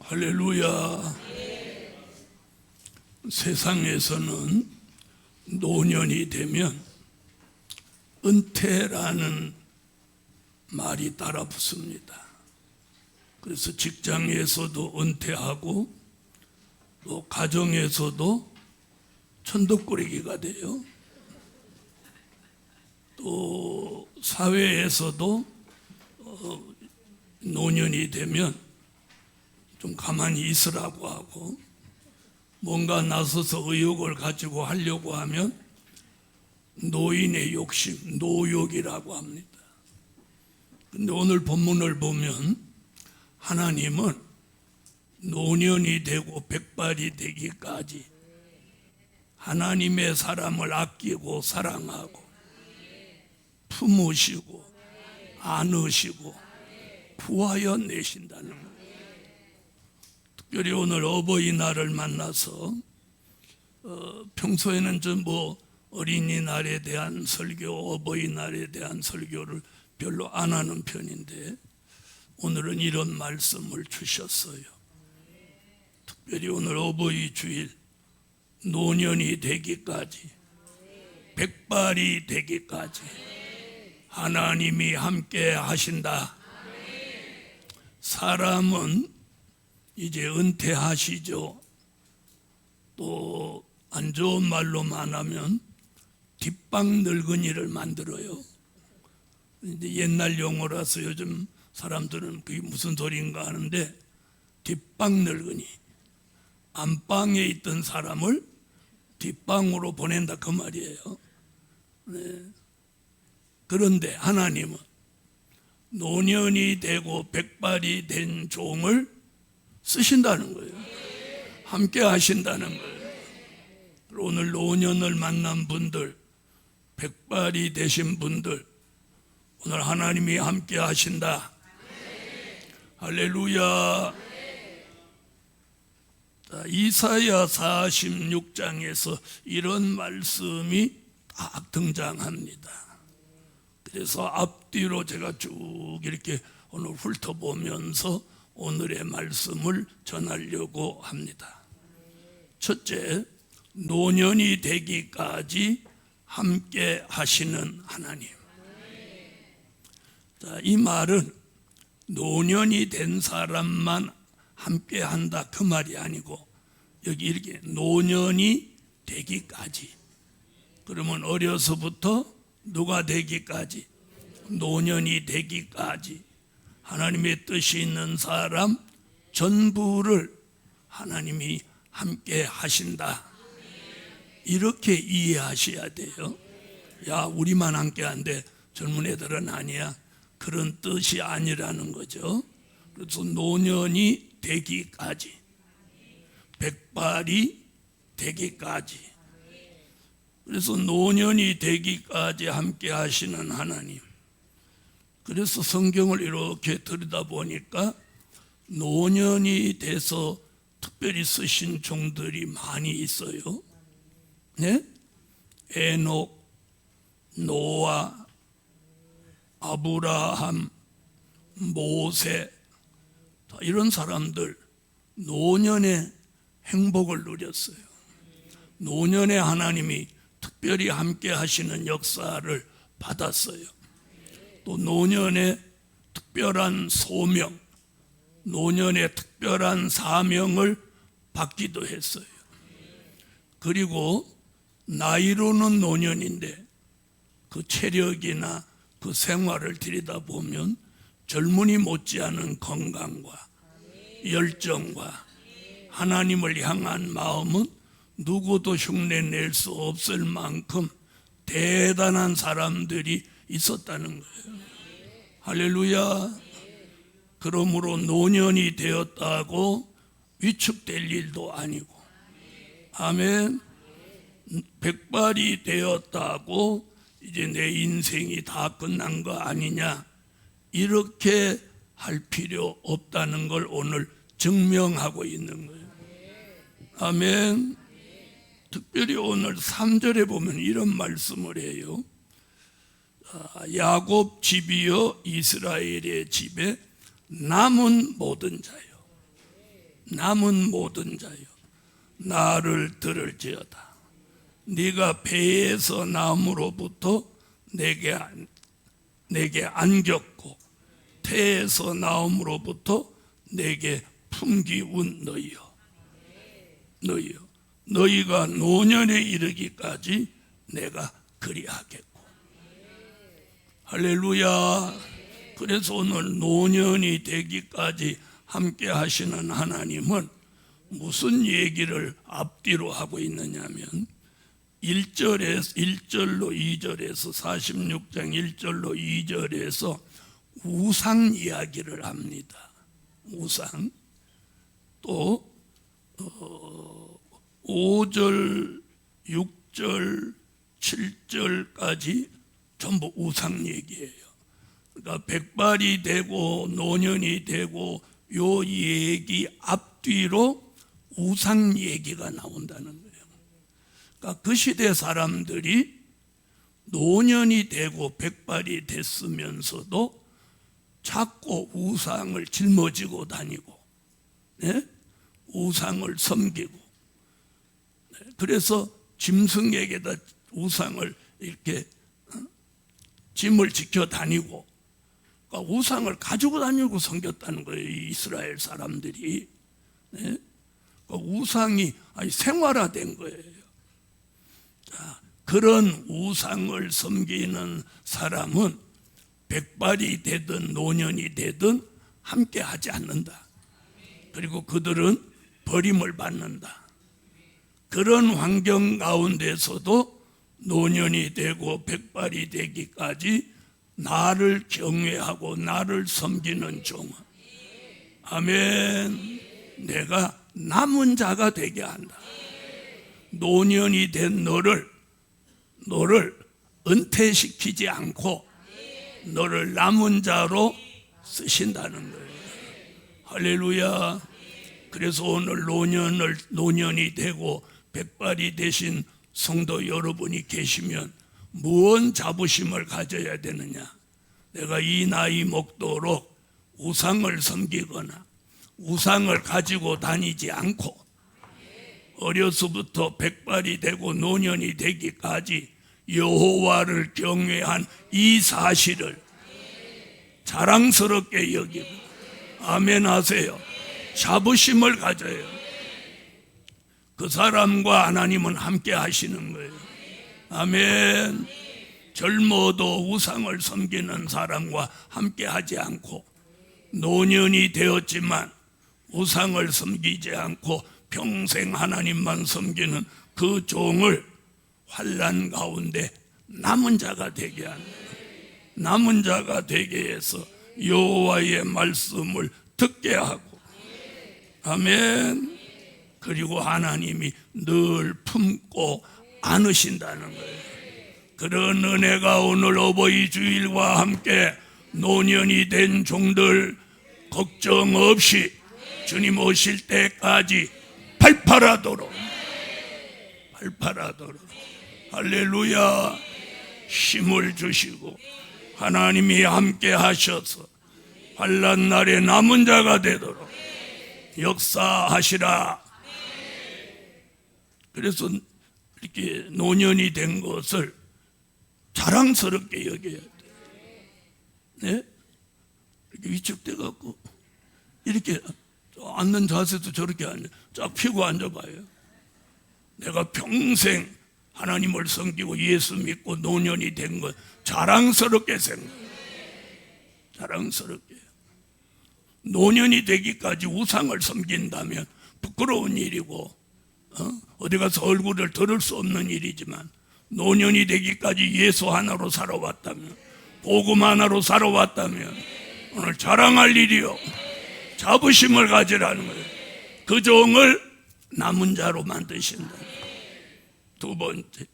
할렐루야. 세상에서는 노년이 되면 은퇴라는 말이 따라 붙습니다. 그래서 직장에서도 은퇴하고 또 가정에서도 천덕꾸러기가 돼요. 또 사회에서도 노년이 되면 좀 가만히 있으라고 하고 뭔가 나서서 의욕을 가지고 하려고 하면 노인의 욕심, 노욕이라고 합니다. 그런데 오늘 본문을 보면 하나님은 노년이 되고 백발이 되기까지 하나님의 사람을 아끼고 사랑하고 품으시고 안으시고 구하여 내신다는 거예요. 특별히 오늘 어버이날을 만나서 평소에는 어린이날에 대한 설교, 어버이날에 대한 설교를 별로 안 하는 편인데 오늘은 이런 말씀을 주셨어요. 특별히 오늘 어버이 주일 노년이 되기까지 백발이 되기까지 하나님이 함께 하신다. 사람은 이제 은퇴하시죠. 또 안 좋은 말로 말하면 뒷방 늙은이를 만들어요. 이제 옛날 용어라서 요즘 사람들은 그게 무슨 소리인가 하는데 뒷방 늙은이, 안방에 있던 사람을 뒷방으로 보낸다 그 말이에요. 네. 그런데 하나님은 노년이 되고 백발이 된 종을 쓰신다는 거예요. 함께 하신다는 거예요. 오늘 노년을 만난 분들, 백발이 되신 분들, 오늘 하나님이 함께 하신다. 할렐루야. 이사야 46장에서 이런 말씀이 딱 등장합니다. 그래서 앞뒤로 제가 쭉 이렇게 오늘 훑어보면서 오늘의 말씀을 전하려고 합니다. 첫째, 노년이 되기까지 함께 하시는 하나님. 자, 이 말은 노년이 된 사람만 함께 한다 그 말이 아니고 여기 이렇게 노년이 되기까지, 그러면 어려서부터 누가 되기까지, 노년이 되기까지 하나님의 뜻이 있는 사람 전부를 하나님이 함께 하신다. 이렇게 이해하셔야 돼요. 야, 우리만 함께 한대 젊은 애들은 아니야. 그런 뜻이 아니라는 거죠. 그래서 노년이 되기까지, 백발이 되기까지, 그래서 노년이 되기까지 함께 하시는 하나님. 그래서 성경을 이렇게 들여다보니까 노년이 돼서 특별히 쓰신 종들이 많이 있어요. 네? 에녹, 노아, 아브라함, 모세, 이런 사람들 노년의 행복을 누렸어요. 노년에 하나님이 특별히 함께 하시는 역사를 받았어요. 또 노년의 특별한 소명, 노년의 특별한 사명을 받기도 했어요. 그리고 나이로는 노년인데 그 체력이나 그 생활을 들여다보면 젊은이 못지않은 건강과 열정과 하나님을 향한 마음은 누구도 흉내낼 수 없을 만큼 대단한 사람들이 있었다는 거예요. 할렐루야. 그러므로 노년이 되었다고 위축될 일도 아니고, 아멘. 백발이 되었다고 이제 내 인생이 다 끝난 거 아니냐, 이렇게 할 필요 없다는 걸 오늘 증명하고 있는 거예요. 아멘. 특별히 오늘 3절에 보면 이런 말씀을 해요. 야곱 집이여 이스라엘의 집에 남은 모든 자요. 남은 모든 자여 나를 들을지어다. 네가 배에서 나옴으로부터 내게 안겼고 태에서 나옴으로부터 내게 품기운 너희가 노년에 이르기까지 내가 그리하겠고. 할렐루야. 그래서 오늘 노년이 되기까지 함께 하시는 하나님은 무슨 얘기를 앞뒤로 하고 있느냐면 1절로 2절에서 46장 1절로 2절에서 우상 이야기를 합니다. 우상. 또 5절, 6절, 7절까지 전부 우상 얘기예요. 그러니까 백발이 되고 노년이 되고 요 얘기 앞뒤로 우상 얘기가 나온다는 거예요. 그러니까 그 시대 사람들이 노년이 되고 백발이 됐으면서도 자꾸 우상을 짊어지고 다니고, 네? 우상을 섬기고, 네? 그래서 짐승에게다 우상을 이렇게 짐을 지켜 다니고, 그러니까 우상을 가지고 다니고 섬겼다는 거예요. 이 이스라엘 사람들이. 네? 그러니까 우상이 생활화된 거예요. 자, 그런 우상을 섬기는 사람은 백발이 되든 노년이 되든 함께 하지 않는다. 그리고 그들은 버림을 받는다. 그런 환경 가운데서도 노년이 되고 백발이 되기까지 나를 경외하고 나를 섬기는 종은, 아멘, 내가 남은 자가 되게 한다. 노년이 된 너를 은퇴시키지 않고 너를 남은 자로 쓰신다는 거예요. 할렐루야. 그래서 오늘 노년이 되고 백발이 되신 성도 여러분이 계시면 무언 자부심을 가져야 되느냐? 내가 이 나이 먹도록 우상을 섬기거나 우상을 가지고 다니지 않고 어려서부터 백발이 되고 노년이 되기까지 여호와를 경외한 이 사실을 자랑스럽게 여기고, 아멘 하세요. 자부심을 가져요. 그 사람과 하나님은 함께 하시는 거예요. 아멘. 젊어도 우상을 섬기는 사람과 함께 하지 않고 노년이 되었지만 우상을 섬기지 않고 평생 하나님만 섬기는 그 종을 환난 가운데 남은 자가 되게 하는, 남은 자가 되게 해서 여호와의 말씀을 듣게 하고, 아멘. 그리고 하나님이 늘 품고 안으신다는 거예요. 그런 은혜가 오늘 어버이 주일과 함께 노년이 된 종들 걱정 없이 주님 오실 때까지 발팔하도록 할렐루야, 힘을 주시고 하나님이 함께 하셔서 환난 날에 남은 자가 되도록 역사하시라. 그래서 이렇게 노년이 된 것을 자랑스럽게 여겨야 돼요. 네? 이렇게 위축돼 갖고 이렇게 앉는 자세도 저렇게 쫙 펴고 앉아봐요. 내가 평생 하나님을 섬기고 예수 믿고 노년이 된 것 자랑스럽게 생각해요. 자랑스럽게. 노년이 되기까지 우상을 섬긴다면 부끄러운 일이고 어디 가서 얼굴을 들을 수 없는 일이지만, 노년이 되기까지 예수 하나로 살아왔다면, 복음 하나로 살아왔다면 오늘 자랑할 일이요, 자부심을 가지라는 거예요. 그 종을 남은 자로 만드신다. 두 번째,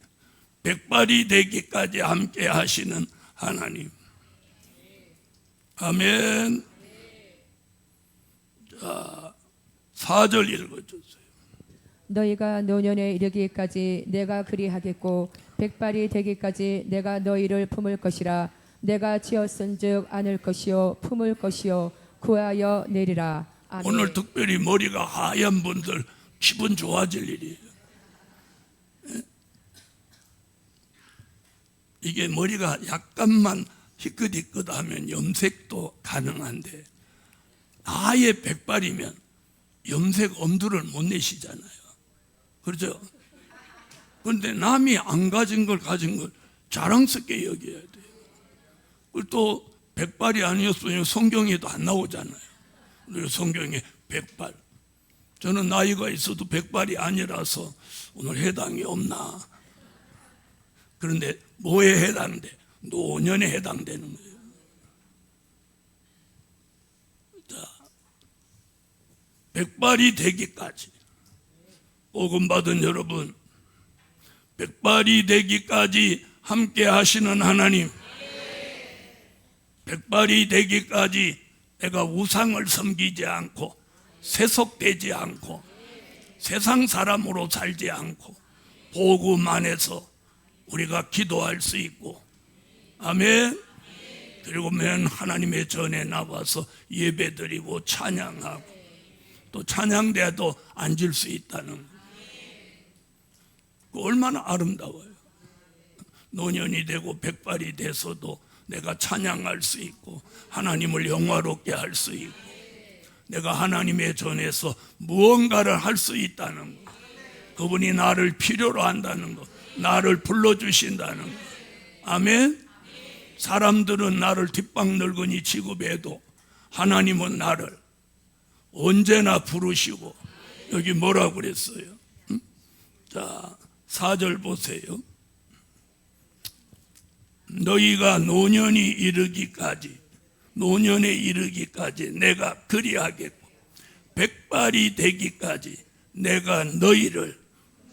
백발이 되기까지 함께 하시는 하나님. 아멘. 자, 4절 읽어주세요. 너희가 노년에 이르기까지 내가 그리하겠고 백발이 되기까지 내가 너희를 품을 것이라. 내가 지었은즉 안을 것이요 품을 것이요 구하여 내리라. 아멘. 오늘 특별히 머리가 하얀 분들 기분 좋아질 일이에요. 이게 머리가 약간만 희끗희끗하면 염색도 가능한데 아예 백발이면 염색 엄두를 못 내시잖아요. 그렇죠? 그런데 남이 안 가진 걸 가진 걸 자랑스럽게 여겨야 돼요. 그리고 또 백발이 아니었으면 성경에도 안 나오잖아요. 그리고 성경에 백발. 저는 나이가 있어도 백발이 아니라서 오늘 해당이 없나. 그런데 뭐에 해당돼? 노년에 해당되는 거예요. 자, 백발이 되기까지 복음 받은 여러분, 백발이 되기까지 함께 하시는 하나님, 백발이 되기까지 내가 우상을 섬기지 않고 세속되지 않고 세상 사람으로 살지 않고 복음 안에서 우리가 기도할 수 있고, 아멘. 그리고 맨 하나님의 전에 나와서 예배드리고 찬양하고 또 찬양대도 앉을 수 있다는 거. 얼마나 아름다워요. 노년이 되고 백발이 돼서도 내가 찬양할 수 있고 하나님을 영화롭게 할 수 있고 내가 하나님의 전에서 무언가를 할 수 있다는 거. 그분이 나를 필요로 한다는 거. 나를 불러주신다는 거. 아멘. 사람들은 나를 뒷방늙은이 취급해도 하나님은 나를 언제나 부르시고, 여기 뭐라고 그랬어요? 자, 4절 보세요. 너희가 노년에 이르기까지 내가 그리하겠고 백발이 되기까지 내가 너희를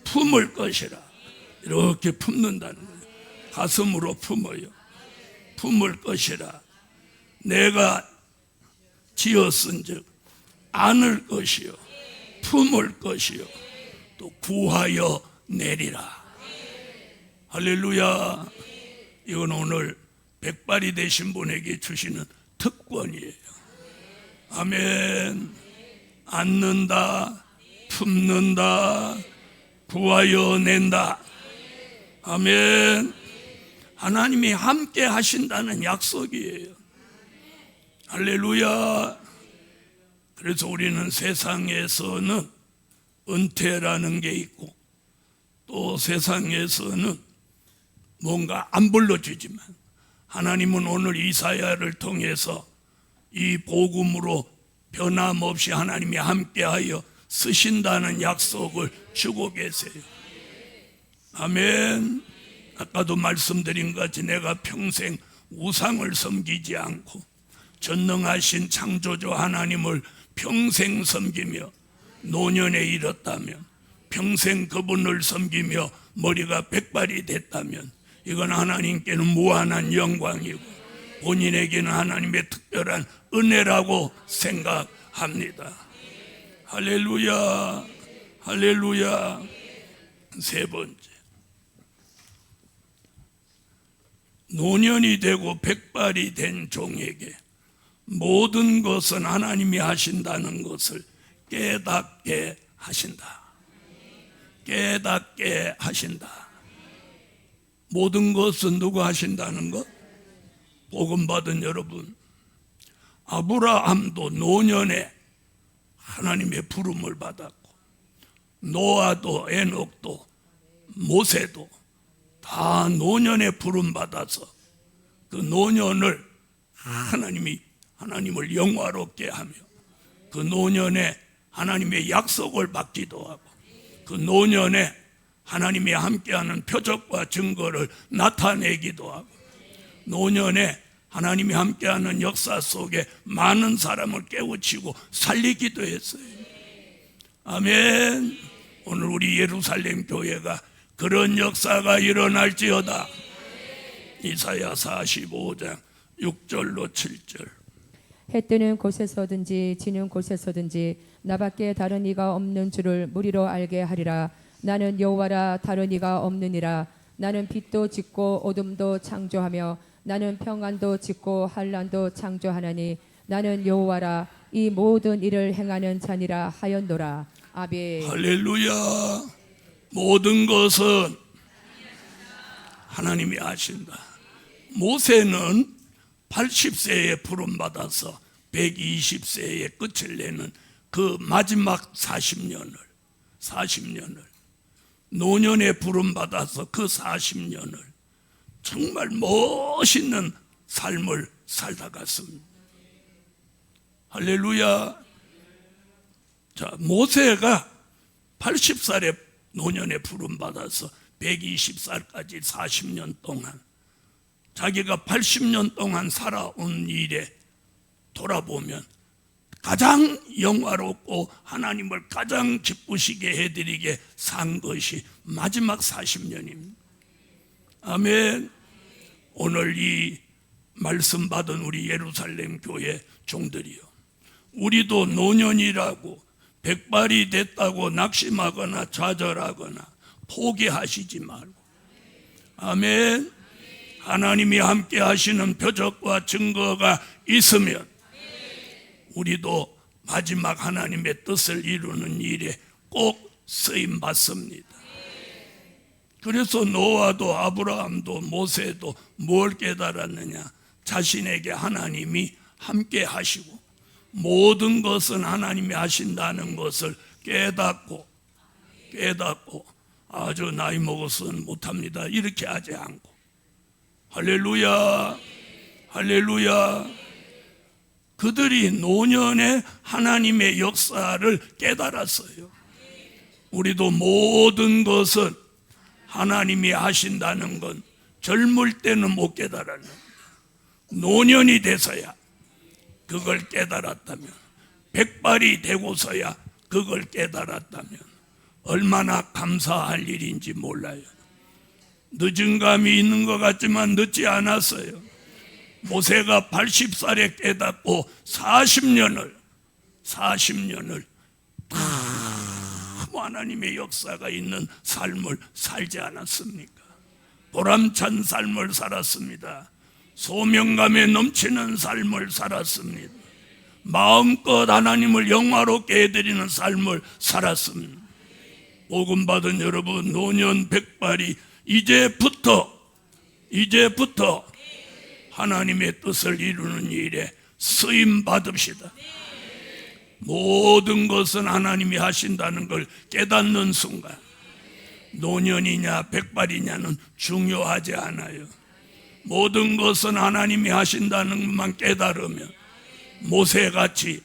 품을 것이라. 이렇게 품는다는 거예요. 가슴으로 품어요. 품을 것이라. 내가 지었은즉 안을 것이요 품을 것이요 또 구하여 내리라. 할렐루야. 이건 오늘 백발이 되신 분에게 주시는 특권이에요. 아멘. 안는다, 품는다, 구하여 낸다. 아멘. 하나님이 함께 하신다는 약속이에요. 할렐루야. 그래서 우리는 세상에서는 은퇴라는 게 있고 또 세상에서는 뭔가 안 불러주지만 하나님은 오늘 이사야를 통해서 이 복음으로 변함없이 하나님이 함께하여 쓰신다는 약속을 주고 계세요. 아멘. 아까도 말씀드린 것 같이 내가 평생 우상을 섬기지 않고 전능하신 창조주 하나님을 평생 섬기며 노년에 이뤘다면, 평생 그분을 섬기며 머리가 백발이 됐다면 이건 하나님께는 무한한 영광이고 본인에게는 하나님의 특별한 은혜라고 생각합니다. 할렐루야. 할렐루야. 세 번째, 노년이 되고 백발이 된 종에게 모든 것은 하나님이 하신다는 것을 깨닫게 하신다. 깨닫게 하신다. 모든 것은 누가 하신다는 것? 복음 받은 여러분, 아브라함도 노년에 하나님의 부름을 받았고 노아도 에녹도 모세도 다 노년에 부름 받아서 그 노년을 하나님을 영화롭게 하며 그 노년에 하나님의 약속을 받기도 하고 그 노년에 하나님이 함께하는 표적과 증거를 나타내기도 하고 노년에 하나님이 함께하는 역사 속에 많은 사람을 깨우치고 살리기도 했어요. 아멘. 오늘 우리 예루살렘 교회가 그런 역사가 일어날지어다. 이사야 45장 6절로 7절. 해 뜨는 곳에서든지 지는 곳에서든지 나밖에 다른 이가 없는 줄을 무리로 알게 하리라. 나는 여호와라, 다른 이가 없느니라. 나는 빛도 짓고 어둠도 창조하며 나는 평안도 짓고 환난도 창조하나니 나는 여호와라, 이 모든 일을 행하는 자니라 하였노라. 아멘. 할렐루야. 모든 것은 하나님이 아신다. 모세는 80세에 부름받아서 120세에 끝을 내는 그 마지막 40년을 노년에 부름받아서 그 40년을 정말 멋있는 삶을 살다 갔습니다. 할렐루야. 자, 모세가 80살에 노년에 부름받아서 120살까지 40년 동안 자기가 80년 동안 살아온 일에 돌아보면 가장 영화롭고 하나님을 가장 기쁘시게 해드리게 산 것이 마지막 40년입니다. 아멘. 오늘 이 말씀 받은 우리 예루살렘 교회 종들이요, 우리도 노년이라고 백발이 됐다고 낙심하거나 좌절하거나 포기하시지 말고, 아멘, 하나님이 함께 하시는 표적과 증거가 있으면 우리도 마지막 하나님의 뜻을 이루는 일에 꼭 쓰임 받습니다. 그래서 노아도 아브라함도 모세도 뭘 깨달았느냐? 자신에게 하나님이 함께 하시고 모든 것은 하나님이 하신다는 것을 깨닫고 아주 나이 먹어서는 못합니다 이렇게 하지 않고, 할렐루야, 할렐루야. 그들이 노년에 하나님의 역사를 깨달았어요. 우리도 모든 것은 하나님이 하신다는 건 젊을 때는 못 깨달았는, 노년이 돼서야 그걸 깨달았다면, 백발이 되고서야 그걸 깨달았다면 얼마나 감사할 일인지 몰라요. 늦은 감이 있는 것 같지만 늦지 않았어요. 모세가 80살에 깨닫고 40년을 너무 하나님의 역사가 있는 삶을 살지 않았습니까? 보람찬 삶을 살았습니다. 소명감에 넘치는 삶을 살았습니다. 마음껏 하나님을 영화롭게 해드리는 삶을 살았습니다. 복음 받은 여러분, 노년 백발이 이제부터 하나님의 뜻을 이루는 일에 쓰임 받읍시다. 모든 것은 하나님이 하신다는 걸 깨닫는 순간 노년이냐 백발이냐는 중요하지 않아요. 모든 것은 하나님이 하신다는 것만 깨달으면 모세같이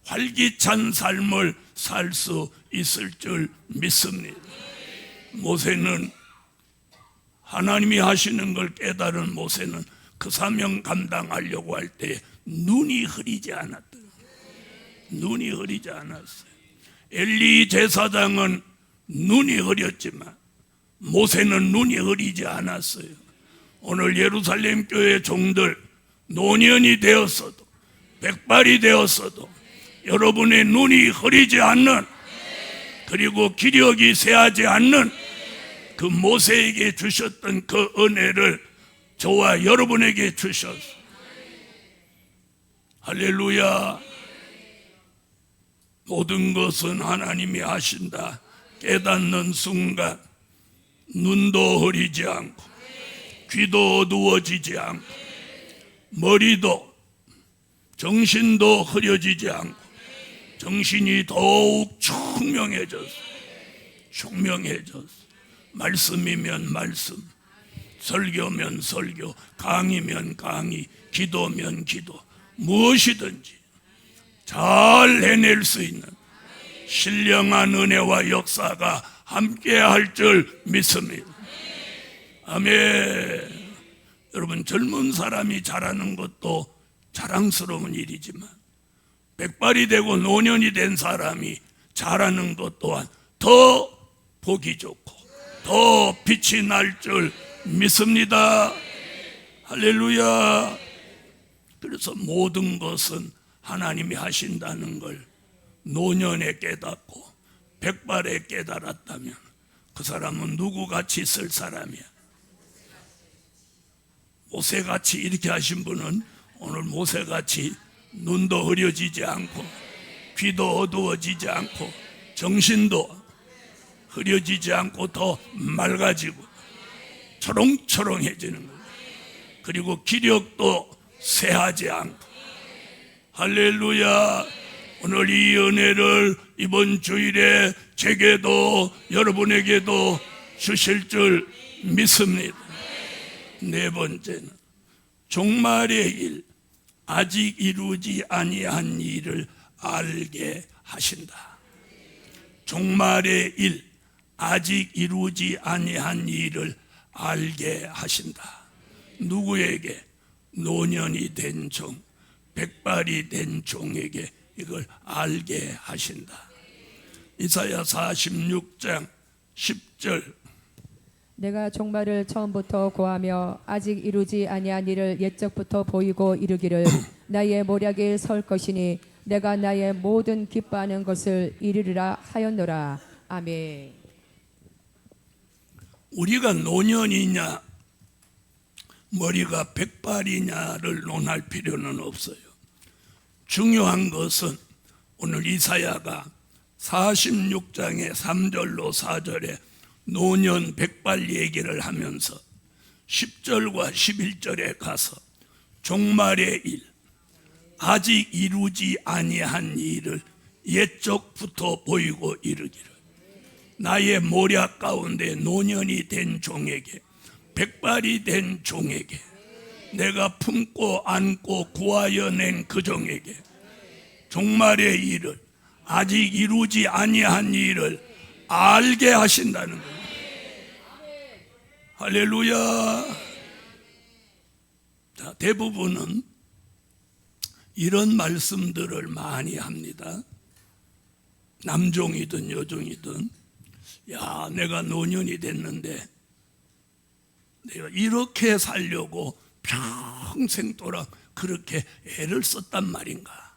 활기찬 삶을 살 수 있을 줄 믿습니다. 모세는 하나님이 하시는 걸 깨달은 모세는 그 사명 감당하려고 할 때 눈이 흐리지 않았어요. 엘리 제사장은 눈이 흐렸지만 모세는 눈이 흐리지 않았어요. 오늘 예루살렘 교회 종들, 노년이 되었어도 백발이 되었어도 여러분의 눈이 흐리지 않는, 그리고 기력이 쇠하지 않는 그 모세에게 주셨던 그 은혜를 저와 여러분에게 주셨어. 할렐루야. 모든 것은 하나님이 하신다 깨닫는 순간 눈도 흐리지 않고 귀도 어두워지지 않고 머리도 정신도 흐려지지 않고 정신이 더욱 총명해졌어. 말씀이면 말씀, 설교면 설교, 강의면 강의, 기도면 기도, 무엇이든지 잘 해낼 수 있는 신령한 은혜와 역사가 함께 할 줄 믿습니다. 아멘. 여러분, 젊은 사람이 잘하는 것도 자랑스러운 일이지만 백발이 되고 노년이 된 사람이 잘하는 것 또한 더 보기 좋고 더 빛이 날 줄 믿습니다. 할렐루야. 그래서 모든 것은 하나님이 하신다는 걸 노년에 깨닫고 백발에 깨달았다면 그 사람은 누구같이 쓸 사람이야? 모세같이 이렇게 하신 분은 오늘 모세같이 눈도 흐려지지 않고 귀도 어두워지지 않고 정신도 흐려지지 않고 더 맑아지고 초롱초롱해지는 거예요. 그리고 기력도 쇠하지 않고. 할렐루야. 오늘 이 은혜를 이번 주일에 제게도 여러분에게도 주실 줄 믿습니다. 네 번째는 종말의 일, 아직 이루지 아니한 일을 알게 하신다. 종말의 일, 아직 이루지 아니한 일을 알게 하신다. 누구에게? 노년이 된 종, 백발이 된 종에게 이걸 알게 하신다. 이사야 46장 10절. 내가 종말을 처음부터 고하며 아직 이루지 아니한 일을 옛적부터 보이고 이르기를 나의 모략에 설 것이니 내가 나의 모든 기뻐하는 것을 이루리라 하였노라. 아멘. 우리가 노년이냐 머리가 백발이냐를 논할 필요는 없어요. 중요한 것은 오늘 이사야가 46장의 3절로 4절에 노년 백발 얘기를 하면서 10절과 11절에 가서 종말의 일, 아직 이루지 아니한 일을 옛적부터 보이고 이르기를 나의 모략 가운데 노년이 된 종에게 백발이 된 종에게 내가 품고 안고 구하여 낸 그 종에게 종말의 일을 아직 이루지 아니한 일을 알게 하신다는 거예요. 할렐루야. 자, 대부분은 이런 말씀들을 많이 합니다. 남종이든 여종이든 야, 내가 노년이 됐는데 내가 이렇게 살려고 평생 동안 그렇게 애를 썼단 말인가.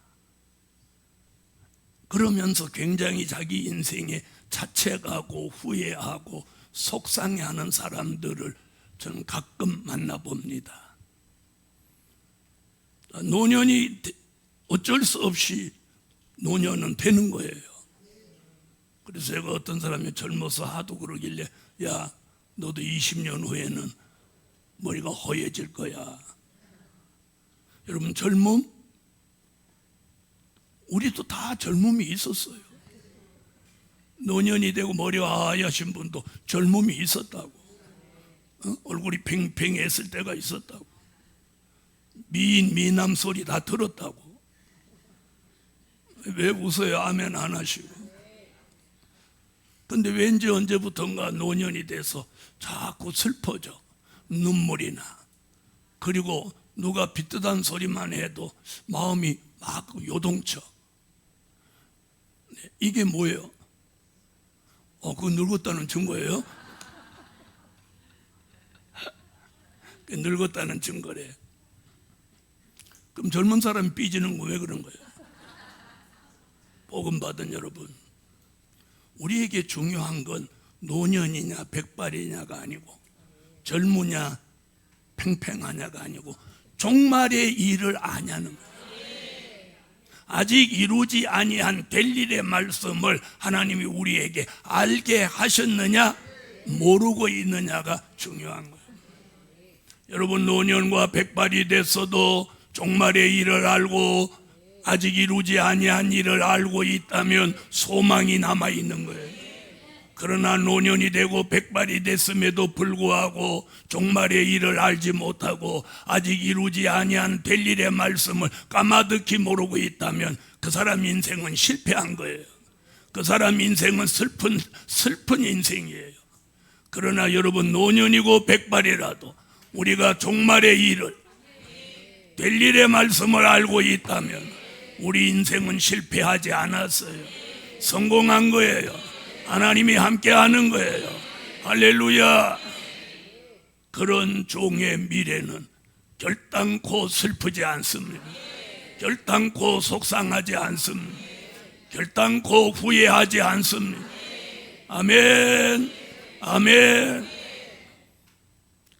그러면서 굉장히 자기 인생에 자책하고 후회하고 속상해하는 사람들을 저는 가끔 만나봅니다. 노년이 어쩔 수 없이 노년은 되는 거예요. 그래서 제가 어떤 사람이 젊어서 하도 그러길래 야, 너도 20년 후에는 머리가 허해질 거야. 여러분, 젊음? 우리도 다 젊음이 있었어요. 노년이 되고 머리가 하얘신 분도 젊음이 있었다고. 얼굴이 팽팽했을 때가 있었다고. 미남 소리 다 들었다고. 왜 웃어요? 아멘 안 하시고. 근데 왠지 언제부턴가 노년이 돼서 자꾸 슬퍼져. 눈물이 나. 그리고 누가 비뜻한 소리만 해도 마음이 막 요동쳐. 이게 뭐예요? 그거 늙었다는 증거예요? 늙었다는 증거래. 그럼 젊은 사람이 삐지는 거 왜 그런 거예요? 복음 받은 여러분, 우리에게 중요한 건 노년이냐 백발이냐가 아니고 젊으냐 팽팽하냐가 아니고 종말의 일을 아냐는 거예요. 아직 이루지 아니한 될 일의 말씀을 하나님이 우리에게 알게 하셨느냐 모르고 있느냐가 중요한 거예요. 여러분, 노년과 백발이 됐어도 종말의 일을 알고 아직 이루지 아니한 일을 알고 있다면 소망이 남아있는 거예요. 그러나 노년이 되고 백발이 됐음에도 불구하고 종말의 일을 알지 못하고 아직 이루지 아니한 될 일의 말씀을 까마득히 모르고 있다면 그 사람 인생은 실패한 거예요. 그 사람 인생은 슬픈 인생이에요. 그러나 여러분, 노년이고 백발이라도 우리가 종말의 일을 될 일의 말씀을 알고 있다면 우리 인생은 실패하지 않았어요. 성공한 거예요. 하나님이 함께하는 거예요. 할렐루야. 그런 종의 미래는 결단코 슬프지 않습니다. 결단코 속상하지 않습니다. 결단코 후회하지 않습니다. 아멘. 아멘.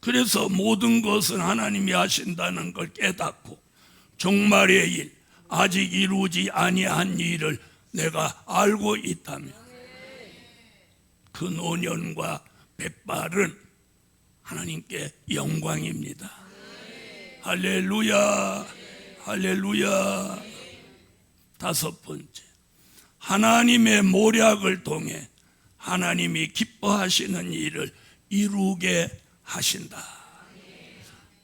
그래서 모든 것은 하나님이 하신다는 걸 깨닫고 종말의 일, 아직 이루지 아니한 일을 내가 알고 있다며. 그 노년과 백발은 하나님께 영광입니다. 할렐루야, 할렐루야. 다섯 번째, 하나님의 모략을 통해 하나님이 기뻐하시는 일을 이루게 하신다.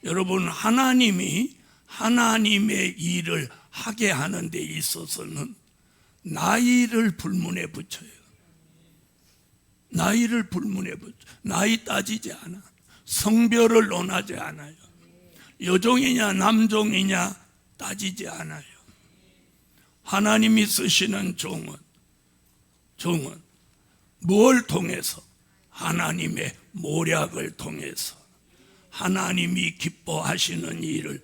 여러분, 하나님이 하나님의 일을 하게 하는 데 있어서는 나이를 불문에 붙여요. 나이를 불문에 붙여. 나이 따지지 않아. 성별을 논하지 않아요. 여종이냐 남종이냐 따지지 않아요. 하나님이 쓰시는 종은 뭘 통해서? 하나님의 모략을 통해서 하나님이 기뻐하시는 일을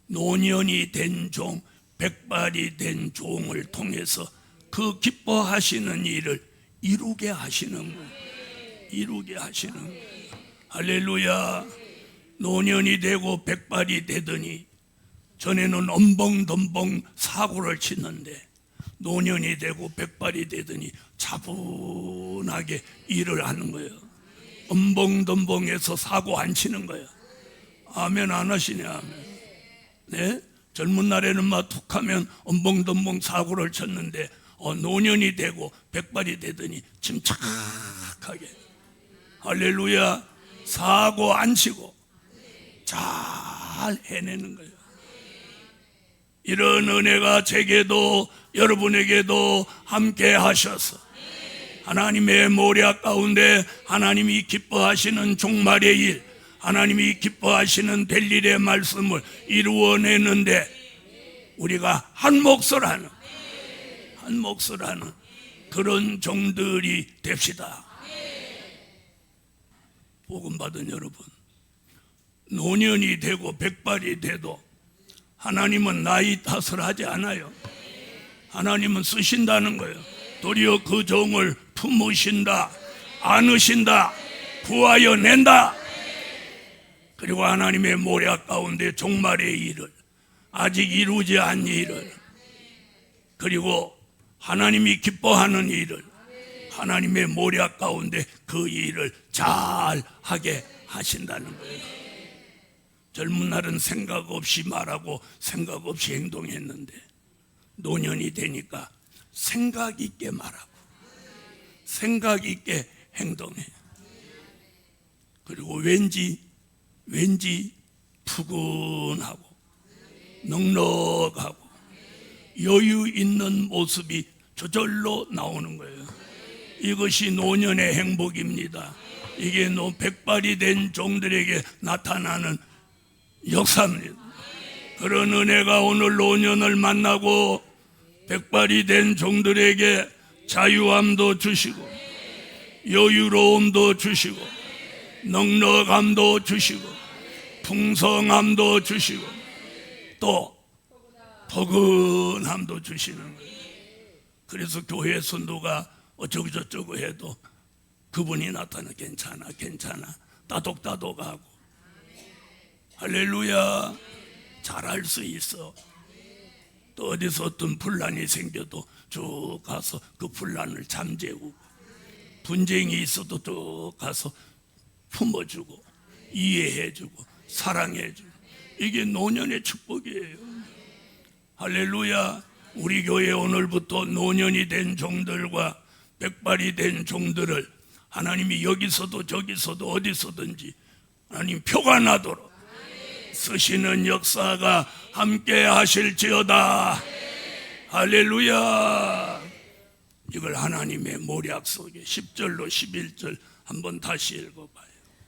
노년이 된 종, 백발이 된 종을 통해서 그 기뻐하시는 일을 이루게 하시는 거예요. 이루게 하시는 거예요. 할렐루야. 노년이 되고 백발이 되더니 전에는 엄벙덤벙 사고를 치는데 노년이 되고 백발이 되더니 차분하게 일을 하는 거예요. 엄벙덤벙해서 사고 안 치는 거예요. 아멘 안 하시냐? 아멘. 네? 젊은 날에는 막 툭하면 엄벙덤벙 사고를 쳤는데 노년이 되고 백발이 되더니 침착하게, 할렐루야, 사고 안 치고 잘 해내는 거예요. 이런 은혜가 제게도 여러분에게도 함께 하셔서 하나님의 모략 가운데 하나님이 기뻐하시는 종말의 일, 하나님이 기뻐하시는 될 일의 말씀을 이루어내는데 우리가 한 몫을 하는 그런 종들이 됩시다. 복음 받은 여러분, 노년이 되고 백발이 돼도 하나님은 나이 탓을 하지 않아요. 하나님은 쓰신다는 거예요. 도리어 그 종을 품으신다, 안으신다, 구하여 낸다. 그리고 하나님의 모략 가운데 종말의 일을, 아직 이루지 않은 일을, 그리고 하나님이 기뻐하는 일을, 하나님의 모략 가운데 그 일을 잘 하게 하신다는 거예요. 젊은 날은 생각 없이 말하고 생각 없이 행동했는데 노년이 되니까 생각 있게 말하고 생각 있게 행동해. 그리고 왠지 푸근하고 넉넉하고 여유 있는 모습이 저절로 나오는 거예요. 이것이 노년의 행복입니다. 이게 백발이 된 종들에게 나타나는 역사입니다. 그런 은혜가 오늘 노년을 만나고 백발이 된 종들에게 자유함도 주시고 여유로움도 주시고 넉넉함도 주시고 풍성함도 주시고 또 포근함도 주시는 거예요. 그래서 교회 선도가 어쩌고저쩌고 해도 그분이 나타나 괜찮아 따독따독하고, 할렐루야, 잘할 수 있어. 또 어디서 어떤 분란이 생겨도 쭉 가서 그 분란을 잠재우고, 분쟁이 있어도 쭉 가서 품어주고 이해해주고 사랑해주고, 이게 노년의 축복이에요. 할렐루야. 우리 교회 오늘부터 노년이 된 종들과 백발이 된 종들을 하나님이 여기서도 저기서도 어디서든지 하나님 표가 나도록 쓰시는 역사가 함께 하실지어다. 할렐루야. 이걸 하나님의 모략 속에 10절로 11절 한번 다시 읽어봐요.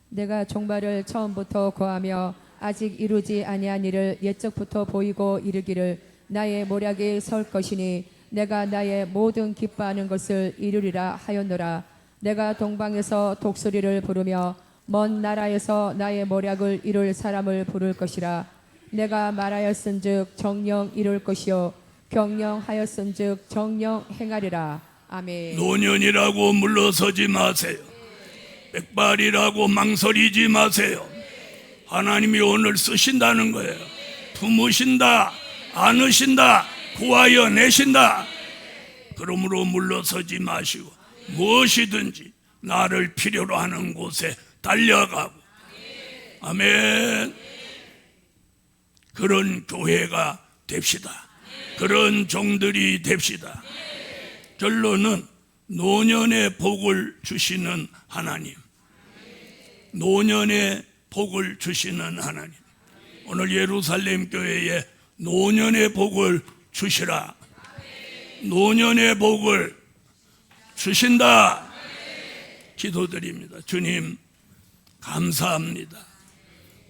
내가 종말을 처음부터 고하며 아직 이루지 아니한 일을 옛적부터 보이고 이르기를 나의 모략이 설 것이니 내가 나의 모든 기뻐하는 것을 이루리라 하였노라. 내가 동방에서 독수리를 부르며 먼 나라에서 나의 모략을 이룰 사람을 부를 것이라. 내가 말하였은즉 정령 이룰 것이요 경영하였은즉 정령 행하리라. 아멘. 노년이라고 물러서지 마세요. 백발이라고 망설이지 마세요. 하나님이 오늘 쓰신다는 거예요. 품으신다, 안으신다, 구하여 내신다. 그러므로 물러서지 마시고 무엇이든지 나를 필요로 하는 곳에 달려가고, 아멘. 그런 교회가 됩시다. 그런 종들이 됩시다. 결론은 노년의 복을 주시는 하나님, 노년의 복을 주시는 하나님. 오늘 예루살렘 교회에 노년의 복을 주시라. 노년의 복을 주신다. 기도드립니다. 주님 감사합니다.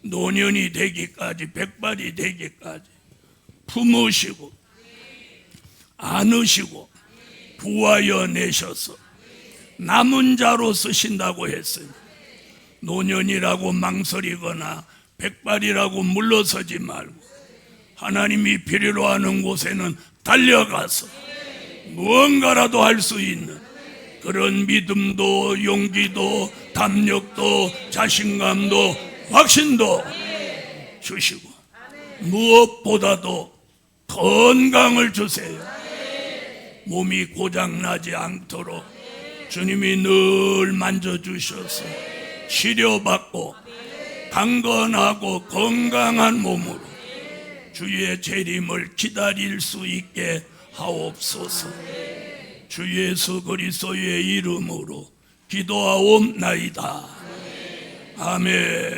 노년이 되기까지, 백발이 되기까지 품으시고 안으시고 구하여 내셔서 남은 자로 쓰신다고 했으니 노년이라고 망설이거나 백발이라고 물러서지 말고 하나님이 필요로 하는 곳에는 달려가서 무언가라도 할 수 있는 그런 믿음도 용기도 담력도 자신감도 확신도 주시고 무엇보다도 건강을 주세요. 몸이 고장나지 않도록 주님이 늘 만져주셔서 치료받고 강건하고 건강한 몸으로 주의 재림을 기다릴 수 있게 하옵소서. 주 예수 그리스도의 이름으로 기도하옵나이다. 아멘.